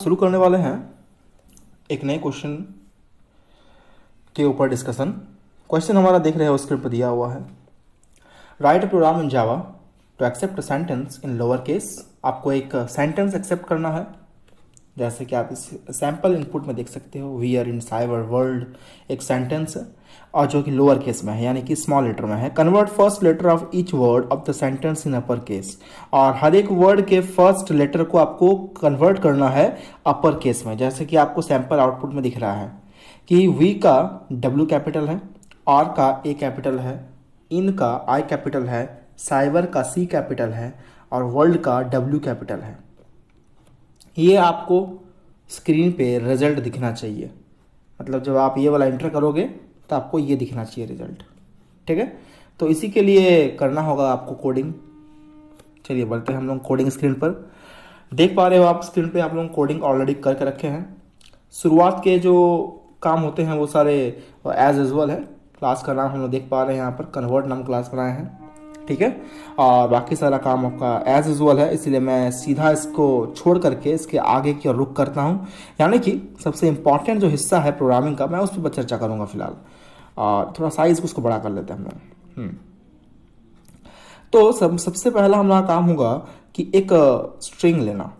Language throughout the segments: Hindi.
शुरू करने वाले हैं एक नए क्वेश्चन के ऊपर डिस्कशन। क्वेश्चन हमारा देख रहे हो स्क्रीन पर दिया हुआ है। Write a program in Java to accept a sentence in lower case. आपको एक सेंटेंस एक्सेप्ट करना है, जैसे कि आप इस सैम्पल इनपुट में देख सकते हो। We are in cyber world एक सेंटेंस है और जो कि लोअर केस में है, यानी कि स्मॉल लेटर में है। Convert first letter of each word of the sentence in upper case. और हर एक वर्ड के फर्स्ट लेटर को आपको कन्वर्ट करना है अपर केस में, जैसे कि आपको सैम्पल आउटपुट में दिख रहा है कि वी का डब्ल्यू कैपिटल है, आर का ए कैपिटल है, इन का आई कैपिटल है, साइबर का सी कैपिटल है और वर्ल्ड का डब्ल्यू कैपिटल है। ये आपको स्क्रीन पे रिजल्ट दिखना चाहिए, मतलब जब आप ये वाला एंटर करोगे तो आपको ये दिखना चाहिए रिजल्ट। ठीक है, तो इसी के लिए करना होगा आपको कोडिंग। चलिए बढ़ते हैं हम लोग कोडिंग स्क्रीन पर। देख पा रहे हो आप स्क्रीन पे, आप लोग कोडिंग ऑलरेडी करके रखे हैं। शुरुआत के जो काम होते हैं वो सारे एज यूजुअल है। क्लास का नाम हम लोग देख पा रहे हैं यहाँ पर, कन्वर्ट नाम क्लास बनाए हैं। ठीक है, और बाकी सारा काम आपका एज यूजुअल है, इसलिए मैं सीधा इसको छोड़ करके इसके आगे की ओर रुक करता हूँ। यानी कि सबसे इंपॉर्टेंट जो हिस्सा है प्रोग्रामिंग का, मैं उस पर चर्चा करूँगा फिलहाल। और थोड़ा साइज को उसको बड़ा कर लेते हैं हम लोग। तो सबसे पहला हमारा काम होगा कि एक स्ट्रिंग लेना।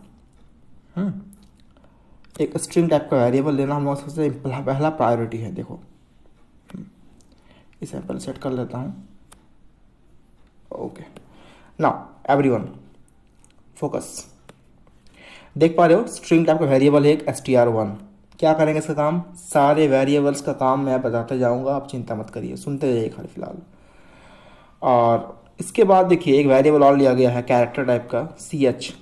एक स्ट्रिंग टाइप का वेरिएबल लेना हम लोग सबसे पहला प्रायोरिटी है। देखो इसे पहले सेट कर लेता हूँ। Okay, now everyone focus. देख पा रहे हो स्ट्रिंग टाइप का वेरिएबल है एक str1। क्या करेंगे इसका काम? सारे वेरिएबल्स का काम मैं बताते जाऊंगा, आप चिंता मत करिए, सुनते जाइए खाली फिलहाल। और इसके बाद देखिए एक वेरिएबल और लिया गया है कैरेक्टर टाइप का ch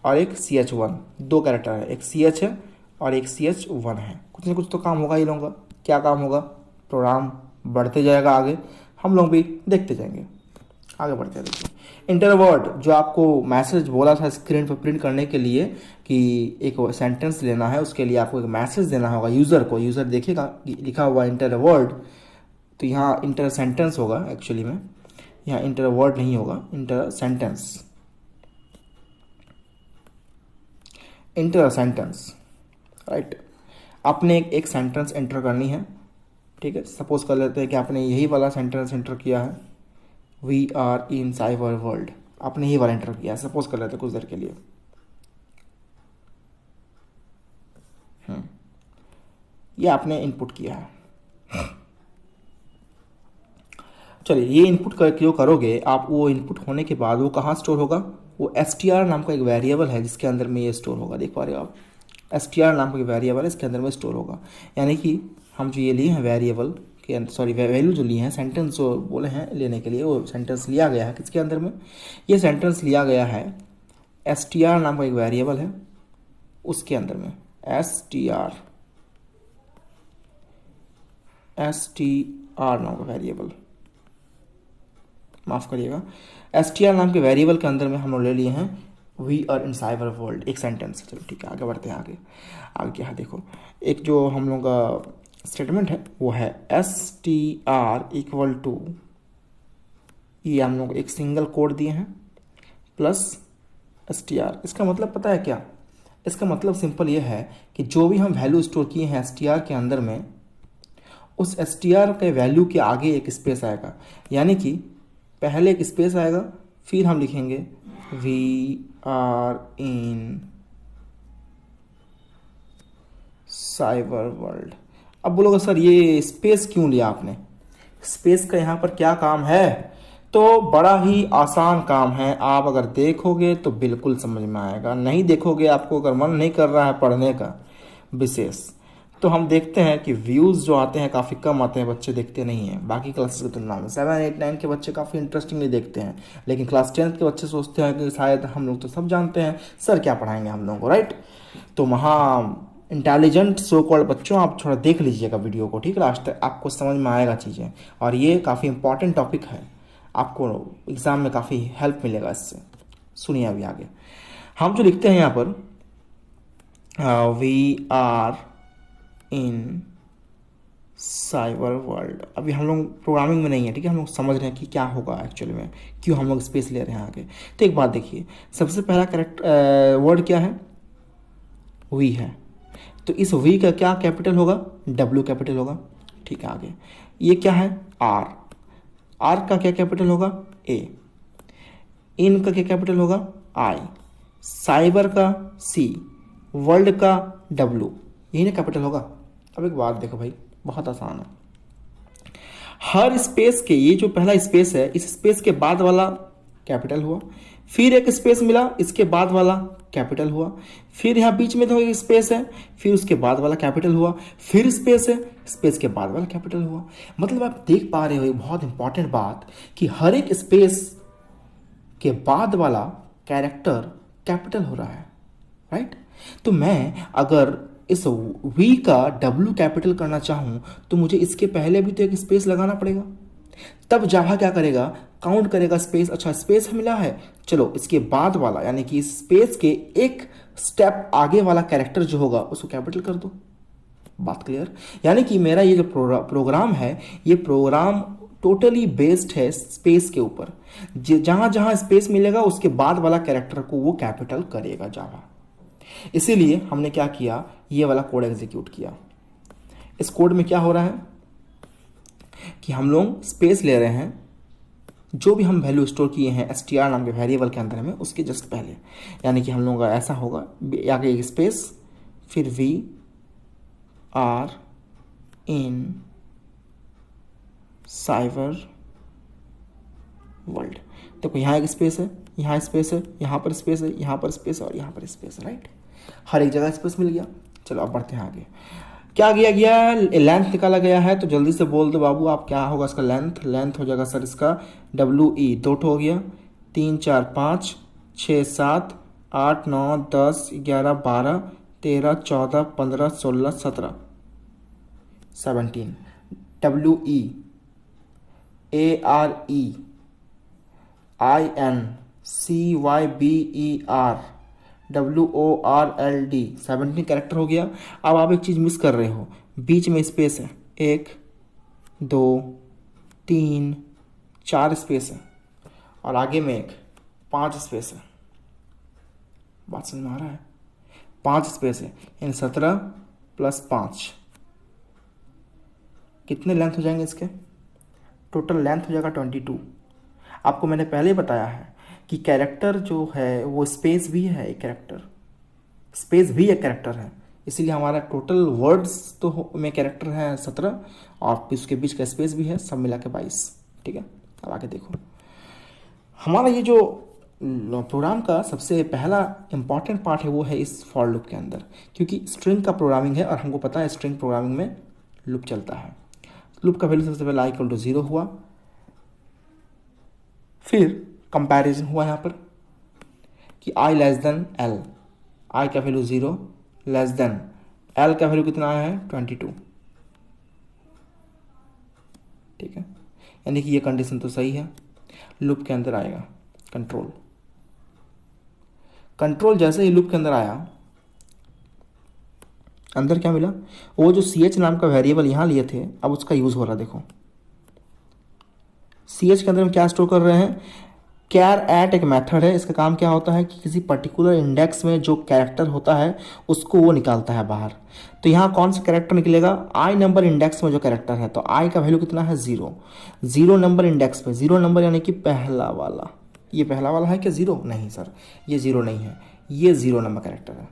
और एक ch1। दो कैरेक्टर है, एक ch है और एक ch1 है। कुछ ना कुछ तो काम होगा ये लोगों का। क्या काम होगा? प्रोग्राम बढ़ते जाएगा आगे, हम लोग भी देखते जाएंगे। आगे बढ़ते हैं। देखिए इंटर वर्ड, जो आपको मैसेज बोला था स्क्रीन पर प्रिंट करने के लिए कि एक सेंटेंस लेना है, उसके लिए आपको एक मैसेज देना होगा यूज़र को। यूज़र देखिएगा लिखा हुआ इंटर वर्ड, तो यहाँ इंटर सेंटेंस होगा एक्चुअली में, यहाँ इंटर वर्ड नहीं होगा, inter sentence. Inter sentence right. आपने एक सेंटेंस एंटर करनी है। ठीक है, सपोज कर लेते हैं कि आपने यही वाला सेंटेंस एंटर किया है, we are in cyber world. आपने यही वाला एंटर किया है, सपोज कर लेते हैं कुछ देर के लिए। ये आपने इनपुट किया है। चलिए ये इनपुट जो करोगे आप, वो इनपुट होने के बाद वो कहाँ स्टोर होगा? वो str नाम का एक वेरिएबल है जिसके अंदर में ये स्टोर होगा। देख पा रहे हो आप, str नाम का एक वेरिएबल है, इसके अंदर में स्टोर होगा। यानी कि हम जो ये लिए हैं वेरिएबल के अंदर, सॉरी वैल्यू जो लिए हैं, सेंटेंस जो बोले हैं लेने के लिए, वो सेंटेंस लिया गया है किसके अंदर में? ये सेंटेंस लिया गया है str नाम का एक वेरिएबल है उसके अंदर में। str नाम का वेरिएबल, माफ करिएगा, str नाम के वेरिएबल के अंदर में हम लोग ले लिए हैं we are in cyber world, एक सेंटेंस। चलो ठीक है, आगे बढ़ते हैं। आगे क्या है देखो, एक जो हम लोग का स्टेटमेंट है वो है str इक्वल टू, ये हम लोग एक सिंगल कोड दिए हैं प्लस str। इसका मतलब पता है क्या? इसका मतलब सिंपल ये है कि जो भी हम वैल्यू स्टोर किए हैं str के अंदर में, उस str के वैल्यू के आगे एक स्पेस आएगा। यानी कि पहले एक स्पेस आएगा, फिर हम लिखेंगे we are in cyber world. अब बोलोगे सर ये स्पेस क्यों लिया आपने? स्पेस का यहाँ पर क्या काम है? तो बड़ा ही आसान काम है। आप अगर देखोगे तो बिल्कुल समझ में आएगा, नहीं देखोगे, आपको अगर मन नहीं कर रहा है पढ़ने का विशेष, तो हम देखते हैं कि व्यूज़ जो आते हैं काफ़ी कम आते हैं, बच्चे देखते नहीं हैं बाकी क्लासेस की तुलना में। 7, 8, 9 के बच्चे काफ़ी इंटरेस्टिंगली देखते हैं, लेकिन क्लास 10 के बच्चे सोचते हैं कि शायद हम लोग तो सब जानते हैं, सर क्या पढ़ाएंगे हम लोगों को, राइट? तो वहाँ इंटेलिजेंट सो कॉल्ड बच्चों, आप थोड़ा देख लीजिएगा वीडियो को, ठीक है, लास्ट तक आपको समझ में आएगा चीज़ें। और ये काफ़ी इंपॉर्टेंट टॉपिक है, आपको एग्ज़ाम में काफ़ी हेल्प मिलेगा इससे। सुनिए अभी आगे हम जो लिखते हैं यहाँ पर, we are in cyber world. अभी हम लोग प्रोग्रामिंग में नहीं है, ठीक है, हम लोग समझ रहे हैं कि क्या होगा एक्चुअली में, क्यों हम लोग स्पेस ले रहे हैं आगे। तो एक बात देखिए, सबसे पहला करेक्ट वर्ड क्या है? वी है, तो इस वी का क्या कैपिटल होगा, डब्ल्यू कैपिटल होगा। ठीक है, आगे ये क्या है, आर, आर का क्या कैपिटल होगा, ए, इन का क्या कैपिटल होगा, आई, साइबर का सी, वर्ल्ड का डब्ल्यू, यही ना कैपिटल होगा। अब एक बात देखो भाई, बहुत आसान है, हर स्पेस के, ये जो पहला स्पेस है, इस स्पेस के बाद वाला कैपिटल हुआ, फिर एक स्पेस मिला, इसके बाद वाला कैपिटल हुआ, फिर यहाँ बीच में तो एक स्पेस है, फिर उसके बाद वाला कैपिटल हुआ, फिर स्पेस है, स्पेस के बाद वाला कैपिटल हुआ। मतलब आप देख पा रहे हो एक बहुत इंपॉर्टेंट बात कि हर एक स्पेस के बाद वाला कैरेक्टर कैपिटल हो रहा है, राइट। तो मैं अगर इस वी का डब्ल्यू कैपिटल करना चाहूं तो मुझे इसके पहले भी तो एक स्पेस लगाना पड़ेगा, तब जावा क्या करेगा, काउंट करेगा स्पेस, अच्छा स्पेस मिला है, चलो इसके बाद वाला यानी कि स्पेस के एक स्टेप आगे वाला कैरेक्टर जो होगा उसको कैपिटल कर दो। बात क्लियर। यानी कि मेरा ये जो प्रोग्राम है, ये प्रोग्राम टोटली बेस्ड है स्पेस के ऊपर, जहां जहां स्पेस मिलेगा उसके बाद वाला कैरेक्टर को वो कैपिटल करेगा जावा। इसीलिए हमने क्या किया, ये वाला कोड एग्जीक्यूट किया। इस कोड में क्या हो रहा है कि हम लोग स्पेस ले रहे हैं, जो भी हम वैल्यू स्टोर किए हैं str नाम के वेरिएबल के अंदर में, उसके जस्ट पहले, यानी कि हम लोगों का ऐसा होगा, आगे एक स्पेस, फिर we are in cyber world. देखो यहाँ एक स्पेस है, यहाँ स्पेस है, यहाँ पर स्पेस है, यहाँ पर स्पेस है और यहाँ पर स्पेस है, राइट। हर एक जगह स्पेस मिल गया। चलो अब बढ़ते हैं आगे। क्या गया लेंथ निकाला गया है, तो जल्दी से बोल दो बाबू आप, क्या होगा इसका लेंथ हो जाएगा सर इसका WE, 2 हो गया, 3 4 5 6 7 8 9 10 11 12 13 14 15 16 17 17 WE AREINCYBER WORLD 17 कैरेक्टर हो गया। अब आप एक चीज मिस कर रहे हो, बीच में स्पेस है, 1 2 3 4 स्पेस है और आगे में एक 5 स्पेस है। बात समझ में आ रहा है, 5 स्पेस है, यानी 17 + 5 कितने लेंथ हो जाएंगे इसके, टोटल लेंथ हो जाएगा 22। आपको मैंने पहले बताया है कि कैरेक्टर जो है वो स्पेस भी है, एक कैरेक्टर स्पेस भी एक कैरेक्टर है, इसीलिए हमारा टोटल वर्ड्स तो में कैरेक्टर है 17 और उसके बीच का स्पेस भी है, सब मिला के 22। ठीक है, अब आगे देखो, हमारा ये जो प्रोग्राम का सबसे पहला इंपॉर्टेंट पार्ट है वो है इस फॉर लूप के अंदर, क्योंकि स्ट्रिंग का प्रोग्रामिंग है और हमको पता है स्ट्रिंग प्रोग्रामिंग में लूप चलता है। लूप का वैल्यू सबसे पहले i = 0 हुआ, फिर कंपैरिजन हुआ यहाँ पर कि i l, i का वैल्यू 0 <, l का वैल्यू कितना आया है 22। ठीक है, यानी कि ये कंडीशन तो सही है। लूप के अंदर आएगा कंट्रोल जैसे ही लूप के अंदर आया, अंदर क्या मिला, वो जो ch नाम का वेरिएबल यहां लिए थे अब उसका यूज हो रहा है। देखो ch के अंदर हम क्या स्टोर कर रहे हैं, char@ एक मेथड है, इसका काम क्या होता है कि किसी पर्टिकुलर इंडेक्स में जो कैरेक्टर होता है उसको वो निकालता है बाहर। तो यहाँ कौन सा कैरेक्टर निकलेगा, i नंबर इंडेक्स में जो कैरेक्टर है, तो i का वैल्यू कितना है 0 नंबर इंडेक्स पे, 0 नंबर यानी कि पहला वाला। ये पहला वाला है क्या 0? नहीं सर, ये 0 नहीं है, ये 0 नंबर कैरेक्टर है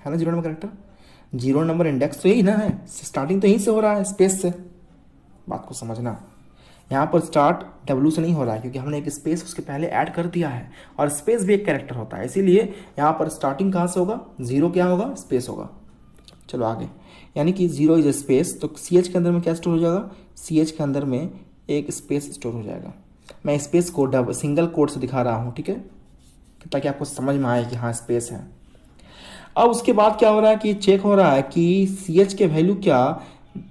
ना, 0 नंबर कैरेक्टर। 0 नंबर इंडेक्स तो यही ना है, स्टार्टिंग तो यहीं से हो रहा है, स्पेस से। बात को समझना, यहाँ पर स्टार्ट W से नहीं हो रहा है क्योंकि हमने एक स्पेस उसके पहले ऐड कर दिया है और स्पेस भी एक कैरेक्टर होता है, इसीलिए यहाँ पर स्टार्टिंग कहाँ से होगा, 0 क्या होगा, स्पेस होगा। चलो आगे, यानी कि 0 इज स्पेस, तो ch के अंदर में क्या स्टोर हो जाएगा, ch के अंदर में एक स्पेस स्टोर हो जाएगा। मैं स्पेस को सिंगल कोड से दिखा रहा हूँ, ठीक है, ताकि आपको समझ में आए कि हाँ स्पेस है। अब उसके बाद क्या हो रहा है कि चेक हो रहा है कि ch के वैल्यू क्या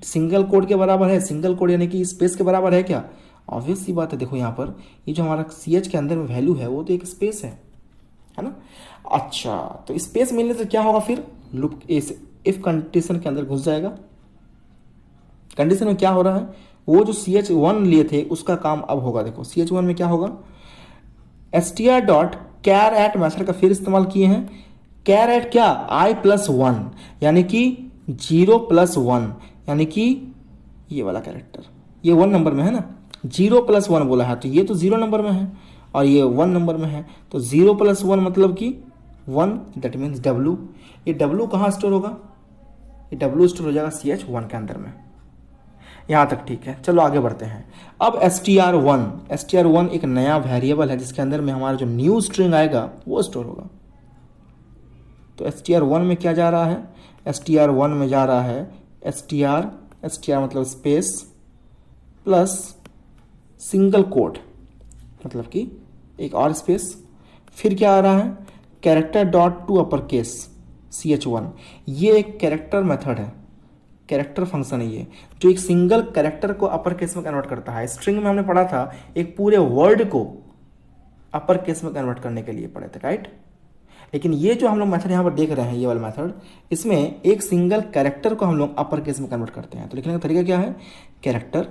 सिंगल कोड के बराबर है, सिंगल कोड यानी कि स्पेस के बराबर है क्या, ऑब्वियस सी बात है। देखो यहाँ पर ये जो हमारा ch के अंदर में वैल्यू है वो तो एक स्पेस है ना। अच्छा, तो स्पेस मिलने से क्या होगा, फिर लूप इफ कंडीशन के अंदर घुस जाएगा। कंडीशन में क्या हो रहा है, वो जो ch1 लिए थे उसका काम अब होगा। देखो ch1 में क्या होगा, str.char@ मेथड का फिर इस्तेमाल किए हैं, कैर एट क्या, i+1, यानी कि 0+1, यानी कि ये वाला कैरेक्टर, ये 1 नंबर में है ना, 0+1 बोला है तो ये तो 0 नंबर में है और ये 1 नंबर में है, तो 0+1 मतलब कि 1, दैट मीन्स W। ये W कहाँ स्टोर होगा, ये W स्टोर हो जाएगा CH1 के अंदर में। यहाँ तक ठीक है, चलो आगे बढ़ते हैं। अब str1 एक नया वेरिएबल है जिसके अंदर में हमारा जो न्यू स्ट्रिंग आएगा वो स्टोर होगा। तो str1 में क्या जा रहा है, str1 में जा रहा है str मतलब स्पेस प्लस सिंगल कोट, मतलब कि एक और स्पेस, फिर क्या आ रहा है, character dot to upper case CH1। ये एक कैरेक्टर मेथड है, कैरेक्टर फंक्शन है ये, जो एक सिंगल कैरेक्टर को अपर केस में कन्वर्ट करता है। स्ट्रिंग में हमने पढ़ा था एक पूरे वर्ड को अपर केस में कन्वर्ट करने के लिए पढ़े थे, राइट। लेकिन ये जो हम लोग मेथड यहाँ पर देख रहे हैं, ये वाला मेथड, इसमें एक सिंगल कैरेक्टर को हम लोग अपर केस में कन्वर्ट करते हैं। तो लिखने का तरीका क्या है, character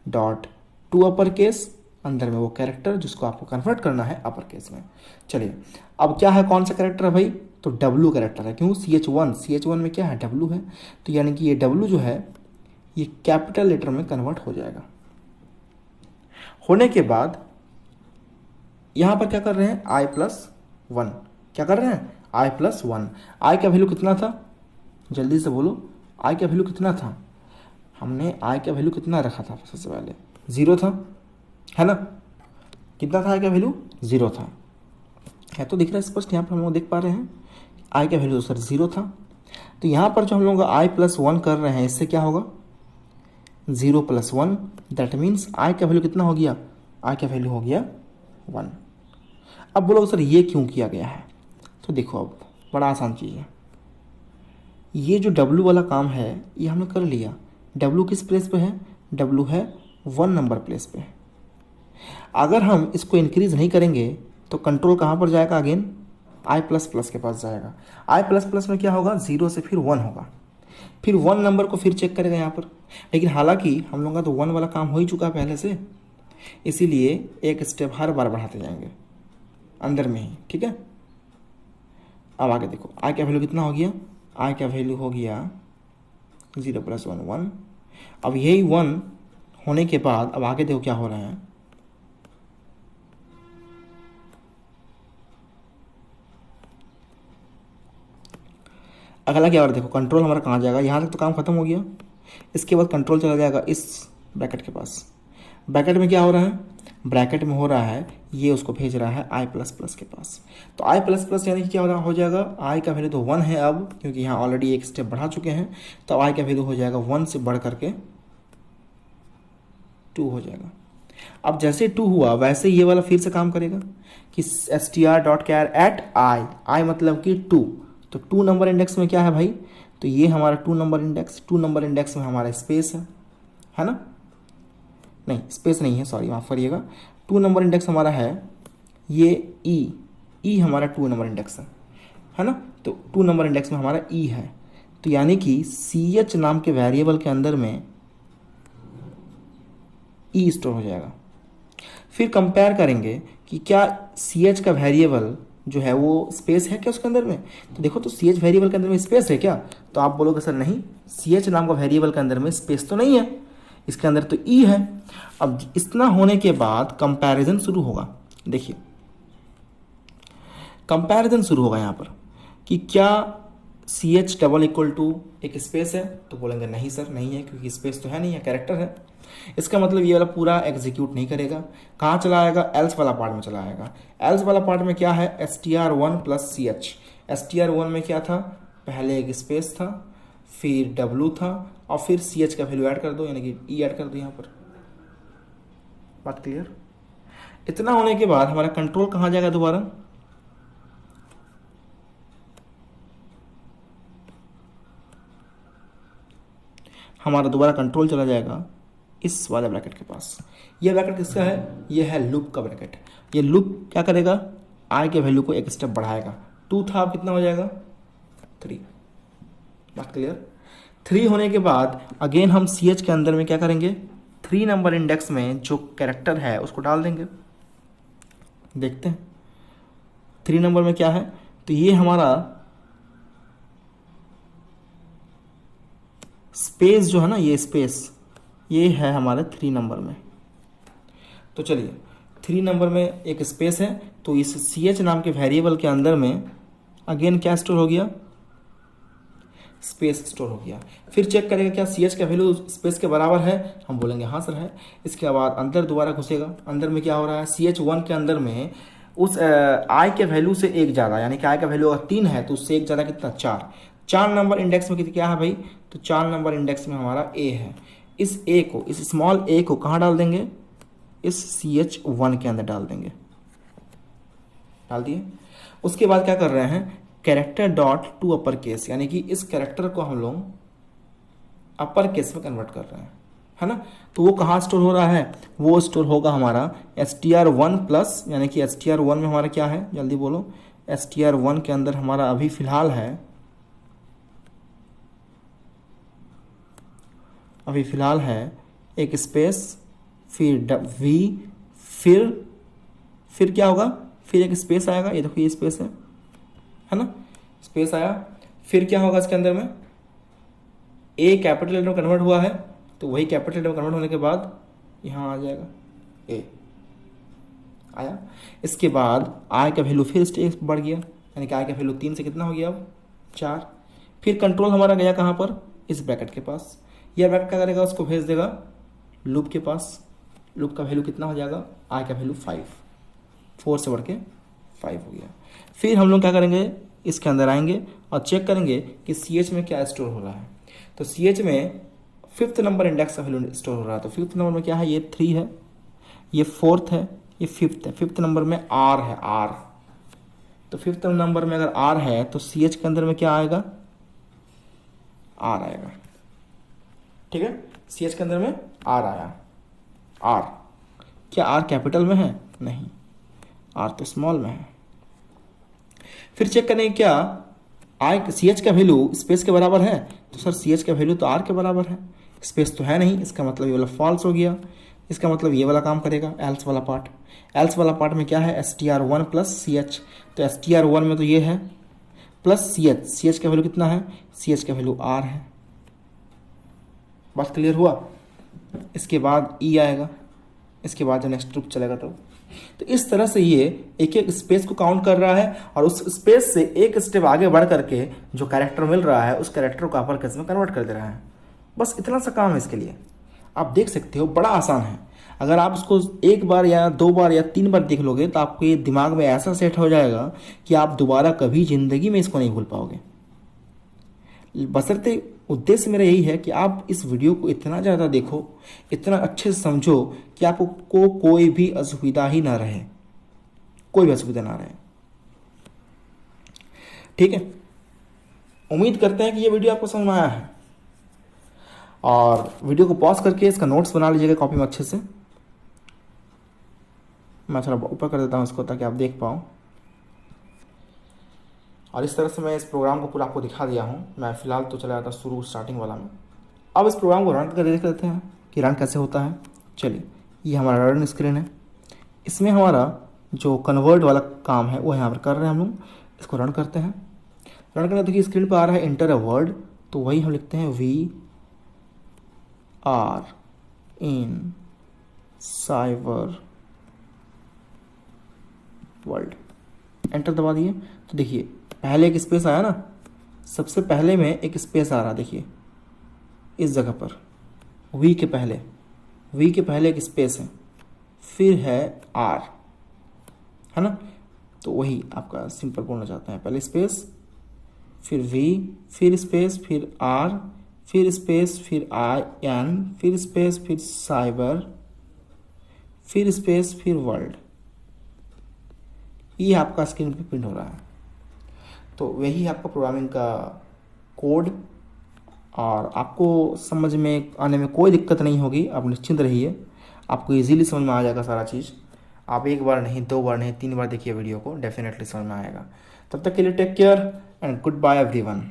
dot to upper case, अंदर में वो कैरेक्टर जिसको आपको कन्वर्ट करना है अपर केस में। चलिए अब क्या है, कौन सा कैरेक्टर है भाई, तो W कैरेक्टर है। क्यों, CH1 में क्या है, W है, तो यानी कि ये W जो है ये कैपिटल लेटर में कन्वर्ट हो जाएगा। होने के बाद यहां पर क्या कर रहे हैं, i+1, क्या कर रहे हैं, i+1। i का वैल्यू कितना था, जल्दी से बोलो, i का वैल्यू कितना था, हमने i का वैल्यू कितना रखा था, सबसे पहले 0 था, है ना, कितना था i का वैल्यू, 0 था, है तो दिख रहा है स्पष्ट, यहाँ पर हम लोग देख पा रहे हैं i का वैल्यू सर 0 था। तो यहाँ पर जो हम लोग i+1 कर रहे हैं, इससे क्या होगा, 0+1, दैट मीन्स i का वैल्यू कितना हो गया, i का वैल्यू हो गया 1। अब बोलो सर ये क्यों किया गया है, तो देखो अब बड़ा आसान चीज़ है, ये जो W वाला काम है ये हमने कर लिया। W किस प्लेस पे है, W है 1 नंबर प्लेस पे। अगर हम इसको इंक्रीज नहीं करेंगे तो कंट्रोल कहाँ पर जाएगा, अगेन i++ के पास जाएगा। i++ में क्या होगा, 0 से फिर 1 होगा, फिर 1 नंबर को फिर चेक करेगा यहाँ पर। लेकिन हालांकि हम लोगों का तो 1 वाला काम हो ही चुका है पहले से, इसीलिए एक स्टेप हर बार बढ़ाते जाएंगे अंदर में ही, ठीक है। अब आगे देखो i का वैल्यू कितना हो गया, i का वैल्यू हो गया 0+1 1। अब यही 1 होने के बाद अब आगे देखो क्या हो रहा है, अगला क्या हो रहा है, देखो कंट्रोल हमारा कहाँ जाएगा, यहाँ तक तो काम खत्म हो गया, इसके बाद कंट्रोल चला जाएगा इस ब्रैकेट के पास। ब्रैकेट में क्या हो रहा है, ब्रैकेट में हो रहा है ये उसको भेज रहा है i++ के पास। तो i++ यानी कि क्या हो जाएगा, i का वैल्यू तो 1 है अब, क्योंकि यहाँ ऑलरेडी एक स्टेप बढ़ा चुके हैं, तो i का वैल्यू हो जाएगा 1 से बढ़ करके 2 हो जाएगा। अब जैसे 2 हुआ वैसे ये वाला फिर से काम करेगा कि str.char at i मतलब कि 2, तो 2 नंबर इंडेक्स में क्या है भाई, तो ये हमारा 2 नंबर इंडेक्स, 2 नंबर इंडेक्स में हमारा स्पेस है ना, नहीं स्पेस नहीं है, सॉरी माफ करिएगा, 2 नंबर इंडेक्स हमारा है ये ई हमारा 2 नंबर इंडेक्स है ना, तो 2 नंबर इंडेक्स में हमारा ई है, तो यानी कि CH नाम के वेरिएबल के अंदर में ई स्टोर हो जाएगा। फिर कंपेयर करेंगे कि क्या CH का वेरिएबल जो है वो स्पेस है क्या उसके अंदर में, तो देखो तो CH वेरिएबल के अंदर में स्पेस है क्या, तो आप बोलोगे सर नहीं, CH नाम का वेरिएबल के अंदर में स्पेस तो नहीं है, इसके अंदर तो ई है। अब इतना होने के बाद कंपैरिजन शुरू होगा, देखिए कंपैरिजन शुरू होगा यहाँ पर कि क्या CH डबल इक्वल टू एक स्पेस है, तो बोलेंगे नहीं सर नहीं है, क्योंकि स्पेस तो है नहीं है, कैरेक्टर है। इसका मतलब ये वाला पूरा एग्जीक्यूट नहीं करेगा, कहाँ चला आएगा, एल्स वाला पार्ट में चला आएगा। एल्स वाला पार्ट में क्या है, str1 प्लस CH। str1 में क्या था, पहले एक स्पेस था, फिर W था, और फिर CH का वैल्यू ऐड कर दो, यानी कि ई ऐड कर दो यहाँ पर। बात क्लियर। इतना होने के बाद हमारा कंट्रोल कहाँ जाएगा, दोबारा हमारा दोबारा कंट्रोल चला जाएगा इस वाले ब्रैकेट के पास। ये ब्रैकेट किसका है, ये है लूप का ब्रैकेट। ये लूप क्या करेगा, i के वैल्यू को एक स्टेप बढ़ाएगा, 2 था अब कितना हो जाएगा 3। बात क्लियर। 3 होने के बाद अगेन हम CH के अंदर में क्या करेंगे, 3 नंबर इंडेक्स में जो कैरेक्टर है उसको डाल देंगे। देखते हैं 3 नंबर में क्या है, तो ये हमारा स्पेस जो है ना, ये स्पेस ये है हमारे 3 नंबर में। तो चलिए 3 नंबर में एक स्पेस है, तो इस सी एच नाम के वेरिएबल के अंदर में अगेन क्या स्टोर हो गया, स्पेस स्टोर हो गया। फिर चेक करेगा क्या सी एच का वैल्यू स्पेस के बराबर है, हम बोलेंगे हाँ सर है। इसके बाद अंदर दोबारा घुसेगा, अंदर में क्या हो रहा है, सी एच वन के अंदर में उस आई के वैल्यू से एक ज़्यादा, यानी कि आई का वैल्यू अगर 3 है तो उससे एक ज़्यादा कितना 4। 4 नंबर इंडेक्स में क्या है भाई, तो 4 नंबर इंडेक्स में हमारा ए है। इस ए को, इस स्मॉल ए को कहाँ डाल देंगे, इस सी एच वन के अंदर डाल देंगे, डाल दिए। उसके बाद क्या कर रहे हैं, character dot to upper case, यानी कि इस कैरेक्टर को हम लोग अपर केस में कन्वर्ट कर रहे हैं, है ना। तो वो कहाँ स्टोर हो रहा है, वो स्टोर होगा हमारा str1 प्लस, यानी कि str1 में हमारा क्या है, जल्दी बोलो। str1 के अंदर हमारा अभी फिलहाल है, अभी फिलहाल है एक स्पेस, फिर वी, फिर क्या होगा, फिर एक स्पेस आएगा, ये देखो ये स्पेस है ना, स्पेस आया। फिर क्या होगा इसके अंदर में, ए कैपिटल लेटर में कन्वर्ट हुआ है, तो वही कैपिटल लेटर में कन्वर्ट होने के बाद यहाँ आ जाएगा ए, आया। इसके बाद आई का वैल्यू फिर स्टेप बढ़ गया, यानी कि आई का वैल्यू 3 से कितना हो गया अब 4। फिर कंट्रोल हमारा गया कहाँ पर, इस ब्रैकेट के पास। यह ब्रैकेट क्या करेगा, उसको भेज देगा लूप के पास। लूप का वैल्यू कितना हो जाएगा, आई का वैल्यू 5, 4 से बढ़ के 5 हो गया। फिर हम लोग क्या करेंगे, इसके अंदर आएंगे और चेक करेंगे कि सी एच में क्या स्टोर हो रहा है। तो सी एच में 5th नंबर इंडेक्स का वैल्यू स्टोर हो रहा है। तो 5th नंबर में क्या है, ये 3 है, ये 4th है, ये 5th है। 5th नंबर में आर है, आर। तो 5th नंबर में अगर आर है तो सी एच के अंदर में क्या आएगा, आर आएगा, ठीक है। सी एच के अंदर में आर आया, आर। क्या आर कैपिटल में है, नहीं, आर तो स्मॉल में है। फिर चेक करेंगे क्या आई सी एच का वैल्यू स्पेस के बराबर है, तो सर सी एच का वैल्यू तो आर के बराबर है, स्पेस तो है नहीं, इसका मतलब ये वाला फॉल्स हो गया। इसका मतलब ये वाला काम करेगा, एल्स वाला पार्ट। एल्स वाला पार्ट में क्या है, str1 प्लस सी एच, तो str1 में तो ये है plus C H. C H का वैल्यू कितना है, सी एच का वैल्यू आर है। बात क्लियर हुआ। इसके बाद ई आएगा, इसके बाद जो नेक्स्ट ग्रुप चलेगा तो इस तरह से ये एक एक स्पेस को काउंट कर रहा है और उस स्पेस से एक स्टेप आगे बढ़ करके जो कैरेक्टर मिल रहा है उस कैरेक्टर को अपर केस में कन्वर्ट कर दे रहा है। बस इतना सा काम है इसके लिए। आप देख सकते हो बड़ा आसान है। अगर आप इसको एक बार या 2 बार या 3 बार देख लोगे तो आपको ये दिमाग में ऐसा सेट हो जाएगा कि आप दोबारा कभी जिंदगी में इसको नहीं भूल पाओगे। बशर्ते उद्देश्य मेरा यही है कि आप इस वीडियो को इतना ज़्यादा देखो, इतना अच्छे से समझो कि आपको कोई भी असुविधा ही ना रहे, कोई भी असुविधा ना रहे, ठीक है। उम्मीद करते हैं कि ये वीडियो आपको समझ में आया है और वीडियो को पॉज करके इसका नोट्स बना लीजिएगा कॉपी में अच्छे से। मैं थोड़ा ऊपर कर देता हूँ इसको ताकि आप देख पाओ। और इस तरह से मैं इस प्रोग्राम को पूरा आपको दिखा दिया हूँ। मैं फ़िलहाल तो चला जाता शुरू स्टार्टिंग वाला में। अब इस प्रोग्राम को रन करके देख लेते हैं कि रन कैसे होता है। चलिए, ये हमारा रन स्क्रीन है। इसमें हमारा जो कन्वर्ट वाला काम है वो यहाँ पर कर रहे हैं हम लोग। इसको रन करते हैं। रन करने देखिए स्क्रीन पर आ रहा है इंटर अ वर्ड, तो वही हम लिखते हैं we are in cyber world. Enter दबा दिए तो देखिए पहले एक स्पेस आया ना, सबसे पहले में एक स्पेस आ रहा, देखिए इस जगह पर वी के पहले एक स्पेस है, फिर है आर, है ना। तो वही आपका सिंपल बोलना चाहते हैं, पहले स्पेस फिर वी फिर स्पेस फिर आर फिर स्पेस फिर आई एन फिर स्पेस फिर साइबर फिर स्पेस फिर वर्ल्ड। ये आपका स्क्रीन पे प्रिंट हो रहा है। तो वही आपका प्रोग्रामिंग का कोड और आपको समझ में आने में कोई दिक्कत नहीं होगी। आप निश्चिंत रहिए, आपको इजीली समझ में आ जाएगा सारा चीज़। आप एक बार नहीं, 2 बार नहीं, 3 बार देखिए वीडियो को, डेफिनेटली समझ में आएगा। तब तक के लिए take care and goodbye everyone.